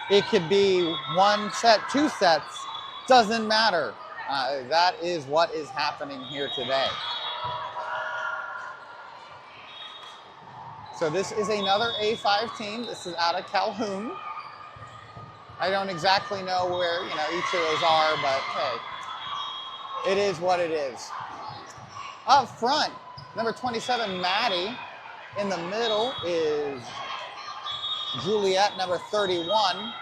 It could be one set, two sets, doesn't matter. That is what is happening here today. So this is another A5 team. This is out of Calhoun. I don't exactly know where, each of those are, but hey, it is what it is. Up front, number 27, Maddie. In the middle is Juliet, number 31.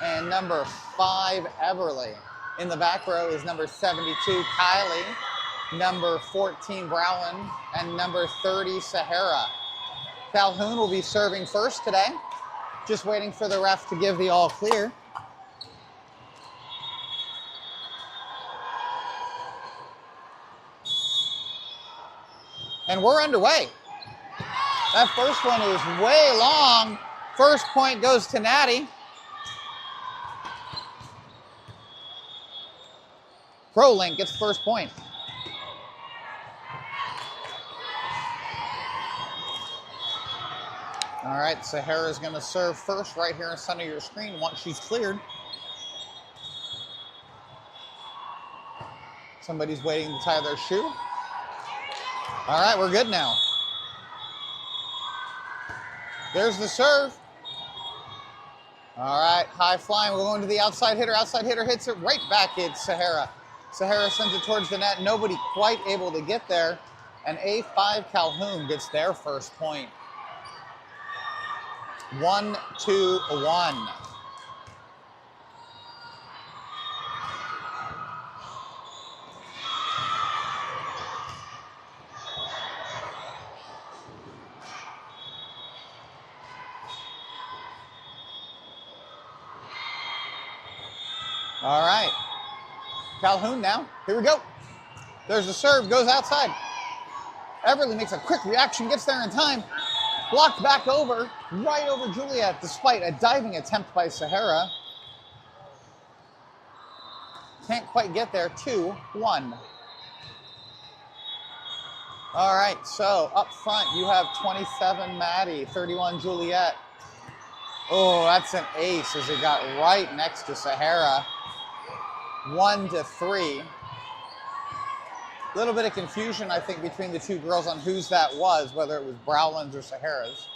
And number 5, Everly. In the back row is number 72, Kylie. Number 14, Browen. And number 30, Sahara. Calhoun will be serving first today. Just waiting for the ref to give the all clear. And we're underway. That first one is way long. First point goes to Natty. Prolink gets first point. All right, Sahara's going to serve first right here in front of your screen once she's cleared. Somebody's waiting to tie their shoe. All right, we're good now. There's the serve. All right, high flying. We're going to the outside hitter. Outside hitter hits it right back. It's Sahara. Sahara sends it towards the net. Nobody quite able to get there. And A5 Calhoun gets their first point. 1-2-1. All right. Calhoun now. Here we go. There's the serve. Goes outside. Everly makes a quick reaction. Gets there in time. Blocked back over. Right over Juliet despite a diving attempt by Sahara. Can't quite get there. 2-1. All right. So up front you have 27 Maddie. 31 Juliet. Oh, that's an ace as it got right next to Sahara. 1-3. A little bit of confusion, I think, between the two girls on whose that was, whether it was Browland's or Sahara's.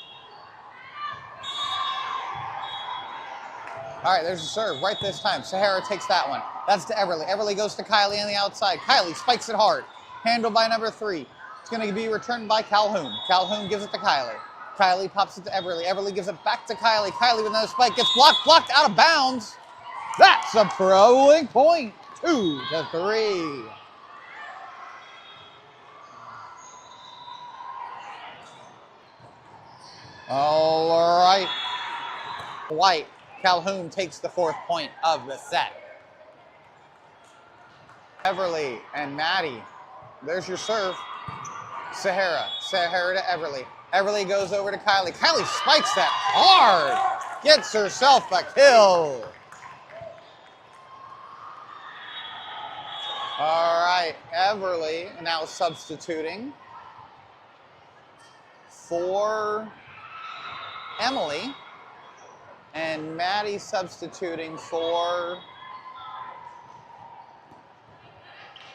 All right, there's a serve right this time. Sahara takes that one. That's to Everly. Everly goes to Kylie on the outside. Kylie spikes it hard. Handled by number 3. It's going to be returned by Calhoun. Calhoun gives it to Kylie. Kylie pops it to Everly. Everly gives it back to Kylie. Kylie with another spike gets blocked out of bounds. That's a Prolink point. 2-3. All right. White. Calhoun takes the 4th point of the set. Everly and Maddie. There's your serve. Sahara to Everly. Everly goes over to Kylie. Kylie spikes that hard. Gets herself a kill. All right, Everly now substituting for Emily, and Maddie substituting for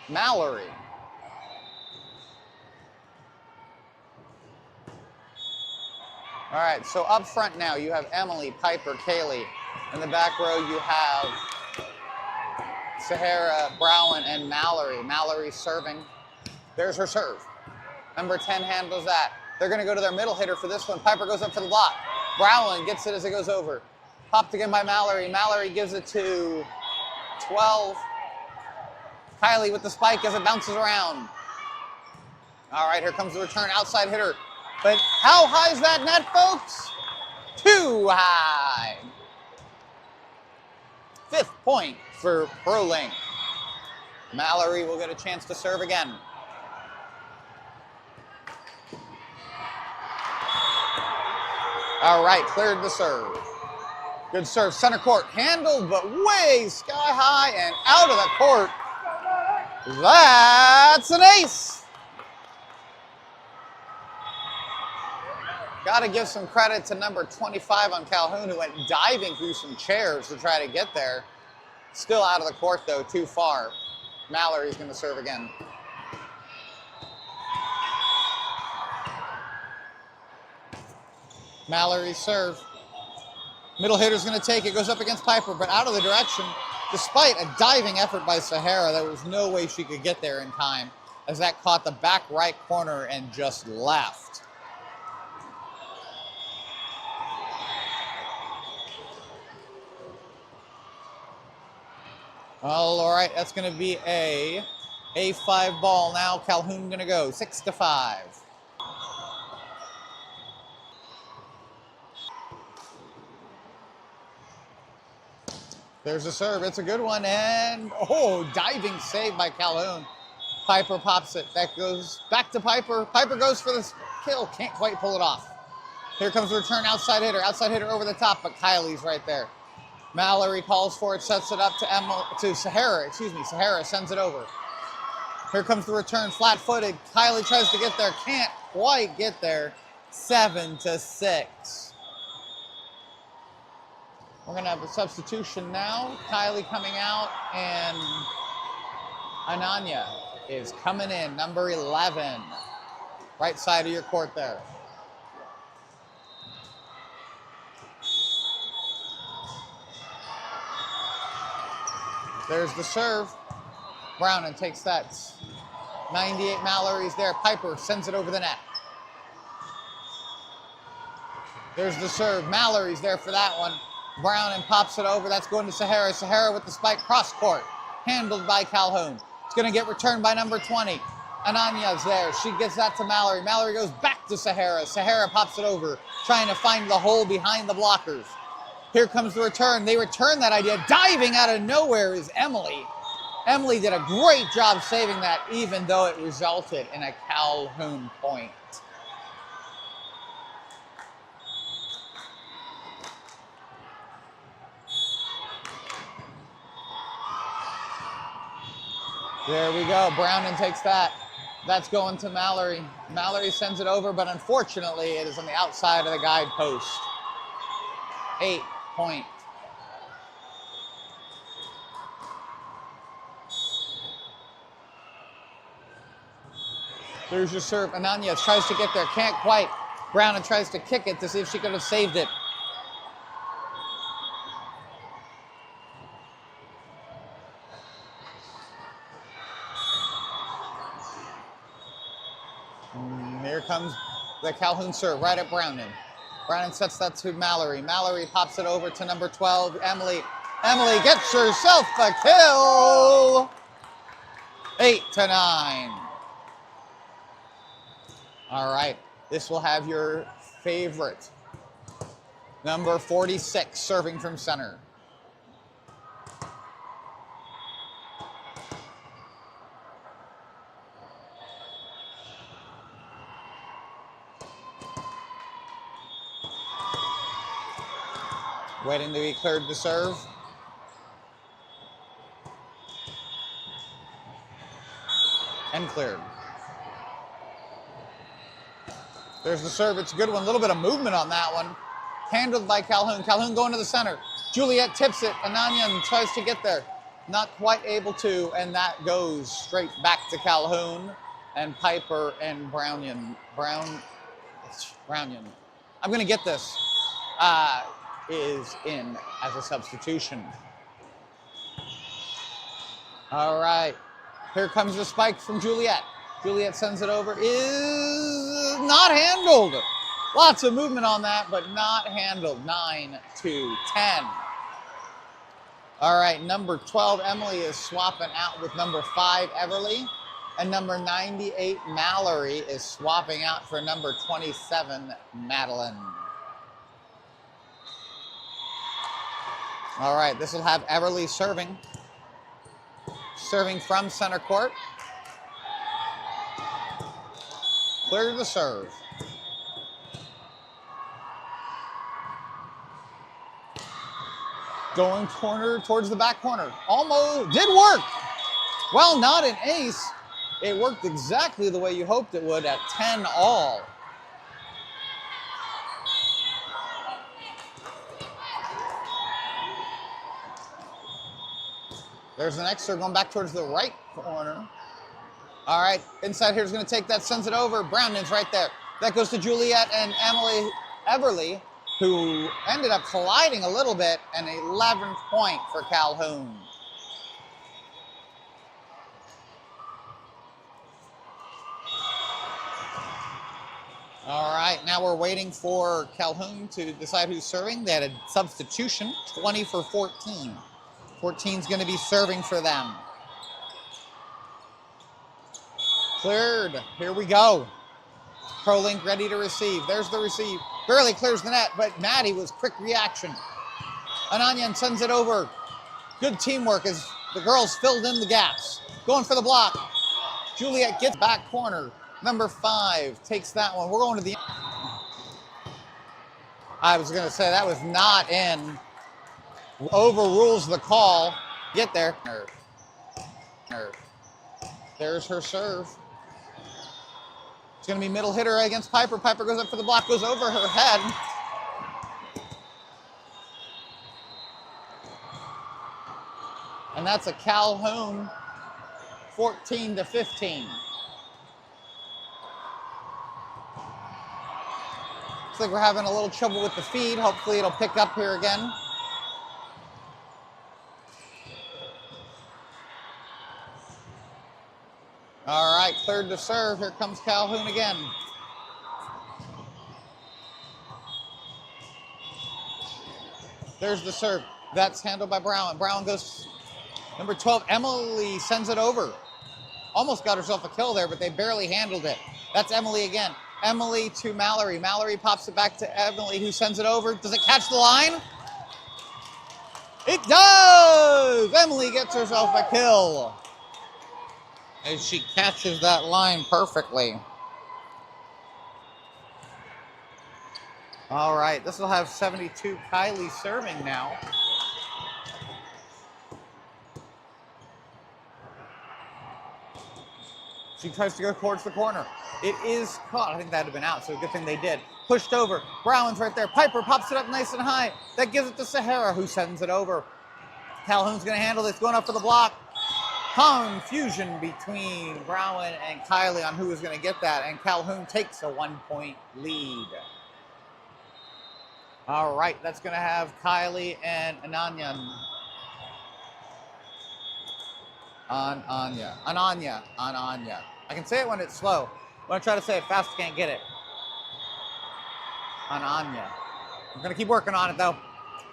Mallory. All right, so up front now you have Emily, Piper, Kaylee. In the back row you have Sahara, Browen, and Mallory. Mallory serving. There's her serve. Number 10 handles that. They're going to go to their middle hitter for this one. Piper goes up for the block. Browen gets it as it goes over. Popped again by Mallory. Mallory gives it to 12. Kylie with the spike as it bounces around. All right, here comes the return. Outside hitter. But how high is that net, folks? Too high. 5th point for Prolink. Mallory will get a chance to serve again. All right, cleared the serve. Good serve, center court, handled, but way sky high and out of the court. That's an ace. Got to give some credit to number 25 on Calhoun, who went diving through some chairs to try to get there. Still out of the court, though, too far. Mallory's going to serve again. Mallory's serve. Middle hitter's going to take it, goes up against Piper, but out of the direction, despite a diving effort by Sahara. There was no way she could get there in time, as that caught the back right corner and just left. Well, all right, that's going to be a A5 ball now. Calhoun going to go 6-5. There's a serve. It's a good one, and diving save by Calhoun. Piper pops it. That goes back to Piper. Piper goes for the kill. Can't quite pull it off. Here comes the return. Outside hitter. Outside hitter over the top, but Kylie's right there. Mallory calls for it, sets it up to Sahara. Sahara sends it over. Here comes the return, flat-footed. Kylie tries to get there, can't quite get there. 7-6. We're gonna have a substitution now. Kylie coming out, and Ananya is coming in, number 11. Right side of your court there. There's the serve. Browning takes that. 98 Mallory's there. Piper sends it over the net. There's the serve. Mallory's there for that one. Browning pops it over. That's going to Sahara. Sahara with the spike cross court. Handled by Calhoun. It's going to get returned by number 20. Ananya's there. She gets that to Mallory. Mallory goes back to Sahara. Sahara pops it over, trying to find the hole behind the blockers. Here comes the return. They return that idea. Diving out of nowhere is Emily. Emily did a great job saving that, even though it resulted in a Calhoun point. There we go. Browning takes that. That's going to Mallory. Mallory sends it over, but unfortunately, it is on the outside of the guide post. 8 point. There's your serve. Ananya tries to get there. Can't quite. Browning tries to kick it to see if she could have saved it. Here comes the Calhoun serve right at Browning. Browning sets that to Mallory. Mallory pops it over to number 12, Emily. Emily gets herself a kill. 8-9. All right, this will have your favorite. Number 46, serving from center. Waiting to be cleared to serve. And cleared. There's the serve. It's a good one. A little bit of movement on that one. Handled by Calhoun. Calhoun going to the center. Juliet tips it. Ananya tries to get there. Not quite able to, and that goes straight back to Calhoun and Piper and Brownian. Brownian. I'm going to get this. Is in as a substitution. All right. Here comes the spike from Juliet. Juliet sends it over. Is not handled. Lots of movement on that, but not handled. 9-10. All right, number 12, Emily, is swapping out with number 5, Everly. And number 98, Mallory, is swapping out for number 27, Madeline. All right, this will have Everly serving. Serving from center court. Clear the serve. Going corner towards the back corner. Almost did work. Well, not an ace. It worked exactly the way you hoped it would at 10-all. There's the next serve going back towards the right corner. All right, inside here's going to take that, sends it over. Browning's right there. That goes to Juliet and Emily Everly, who ended up colliding a little bit, and 11th point for Calhoun. All right, now we're waiting for Calhoun to decide who's serving. They had a substitution, 20 for 14. 14's going to be serving for them. Cleared. Here we go. Prolink ready to receive. There's the receive. Barely clears the net, but Natty was quick reaction. Ananyan sends it over. Good teamwork as the girls filled in the gaps. Going for the block. Juliet gets back corner. Number 5 takes that one. We're going to the... I was going to say that was not in. Overrules the call. Get there. There's her serve. It's going to be middle hitter against Piper. Piper goes up for the block, goes over her head. And that's a Calhoun 14 to 15. Looks like we're having a little trouble with the feed. Hopefully it'll pick up here again. All right, cleared to serve. Here comes Calhoun again. There's the serve. That's handled by Brown. Brown goes, number 12, Emily sends it over. Almost got herself a kill there, but they barely handled it. That's Emily again. Emily to Mallory. Mallory pops it back to Emily, who sends it over. Does it catch the line? It does! Emily gets herself a kill as she catches that line perfectly. All right, this will have 72 Kylie serving now. She tries to go towards the corner. It is caught. I think that would have been out, so a good thing they did. Pushed over. Brown's right there. Piper pops it up nice and high. That gives it to Sahara, who sends it over. Calhoun's going to handle this, going up for the block. Confusion between Brown and Kylie on who is going to get that, and Calhoun takes a 1-point lead. All right, that's going to have Kylie and Ananya. Ananya. I can say it when it's slow. When I try to say it fast, I can't get it. Ananya. I'm going to keep working on it, though.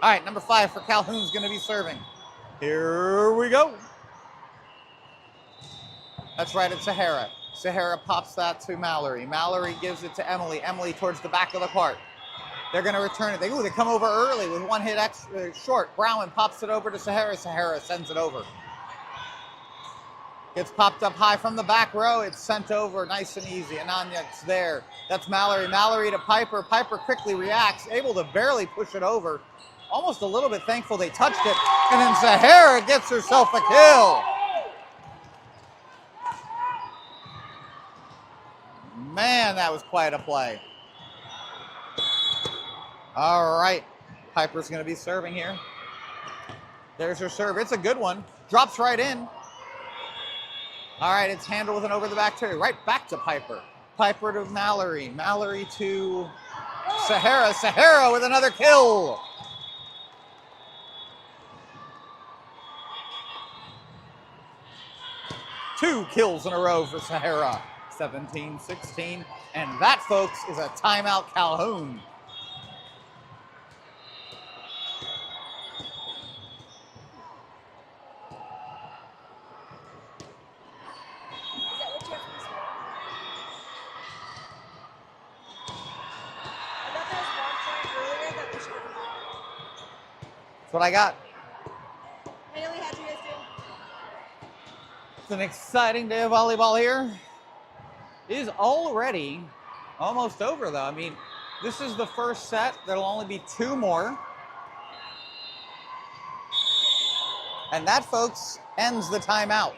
All right, number 5 for Calhoun's going to be serving. Here we go. That's right, it's Sahara. Sahara pops that to Mallory. Mallory gives it to Emily. Emily towards the back of the court. They're going to return it. They come over early with one hit extra short. Brown pops it over to Sahara. Sahara sends it over. Gets popped up high from the back row. It's sent over nice and easy. Ananya's there. That's Mallory. Mallory to Piper. Piper quickly reacts, able to barely push it over. Almost a little bit thankful they touched it. And then Sahara gets herself a kill. Man, that was quite a play. All right. Piper's going to be serving here. There's her serve. It's a good one. Drops right in. All right, it's handled with an over the back too. Right back to Piper. Piper to Mallory. Mallory to Sahara. Sahara with another kill. Two kills in a row for Sahara. 17-16. And that, folks, is a timeout Calhoun. That's what I got. Haley, how'd you guys do? It's an exciting day of volleyball here. It is already almost over, though. I mean, this is the first set. There'll only be 2 more. And that, folks, ends the timeout.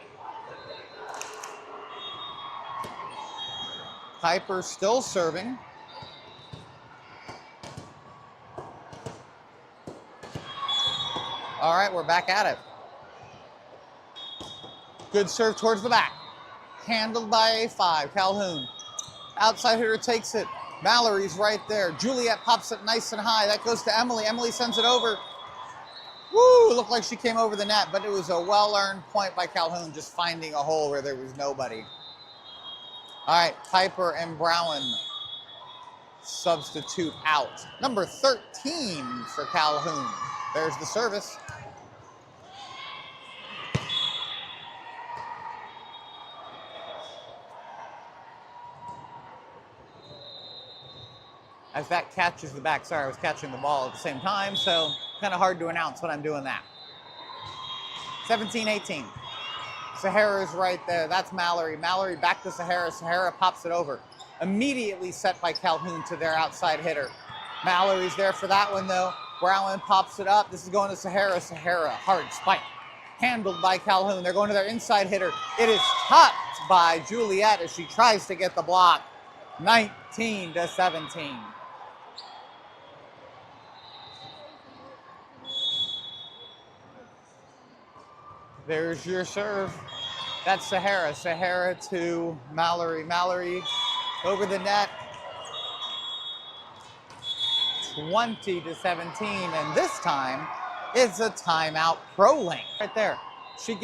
Piper still serving. All right, we're back at it. Good serve towards the back. Handled by A5, Calhoun. Outside hitter takes it. Mallory's right there. Juliet pops it nice and high. That goes to Emily. Emily sends it over. Woo! Looked like she came over the net, but it was a well-earned point by Calhoun, just finding a hole where there was nobody. All right, Piper and Brown substitute out. Number 13 for Calhoun. There's the service. As that catches the back, sorry, I was catching the ball at the same time, so kind of hard to announce when I'm doing that. 17-18. Sahara's right there. That's Mallory. Mallory back to Sahara. Sahara pops it over. Immediately set by Calhoun to their outside hitter. Mallory's there for that one, though. Brown pops it up. This is going to Sahara. Sahara, hard spike. Handled by Calhoun. They're going to their inside hitter. It is topped by Juliet as she tries to get the block. 19-17. There's your serve. That's Sahara. Sahara to Mallory. Mallory over the net. 20-17. And this time, it's a timeout. Prolink right there. She